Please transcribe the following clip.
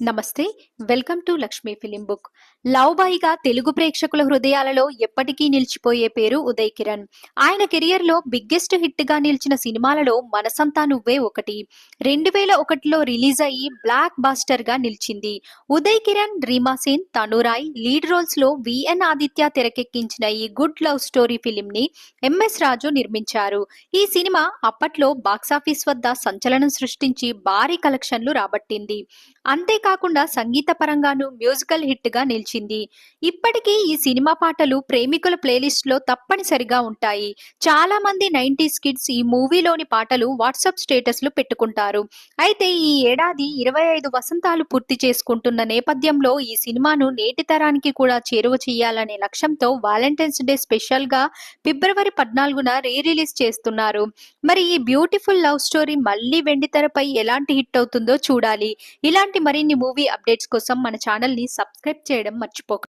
నమస్తే. Welcome to Lakshmi film book. Love బాయ్‌గా తెలుగు ప్రేక్షకుల హృదయాలలో ఎప్పటికీ నిలిచిపోయే పేరు ఉదయ్ కిరణ్. ఆయన కెరియర్‌లో బిగ్గెస్ట్ హిట్‌గా నిలిచిన సినిమాలలో 'మనసంతా నువ్వే' ఒకటి. 2001లో రిలీజ్ అయ్యి బ్లాక్ బస్టర్‌గా నిలిచింది. ఉదయ్ కిరణ్, రీమా సేన్, తనురాయ్ లీడ్ రోల్స్‌లో విఎన్ ఆదిత్య తెరకెక్కించిన ఈ గుడ్ లవ్ స్టోరీ ఫిలింని ఎంఎస్ రాజు నిర్మించారు. ఈ సినిమా అప్పట్లో బాక్సాఫీస్ వద్ద సంచలనం సృష్టించి భారీ కలెక్షన్లు రాబట్టింది. అంతేకాకుండా సంగీత పరంగాను మ్యూజికల్ హిట్ గా నిలిచింది. ఇప్పటికీ ఈ సినిమా పాటలు ప్రేమికుల ప్లేలిస్ట్ లో తప్పనిసరిగా ఉంటాయి. చాలా మంది 90s కిడ్స్ ఈ మూవీలోని పాటలు వాట్సాప్ స్టేటస్లు పెట్టుకుంటారు. అయితే ఈ ఏడాది 25 వసంతాలు పూర్తి చేసుకుంటున్న నేపథ్యంలో ఈ సినిమాను నేటి తరానికి కూడా చేరువ చేయాలనే లక్ష్యంతో వాలంటైన్స్ డే స్పెషల్ గా ఫిబ్రవరి 14న రీ రిలీజ్ చేస్తున్నారు. మరి ఈ బ్యూటిఫుల్ లవ్ స్టోరీ మళ్ళీ వెండితెరపై ఎలాంటి హిట్ అవుతుందో చూడాలి. ఇలాంటి మరిన్ని మూవీ అప్డేట్స్ కోసం మన ఛానల్ ని సబ్స్క్రైబ్ చేయడం మర్చిపోకండి.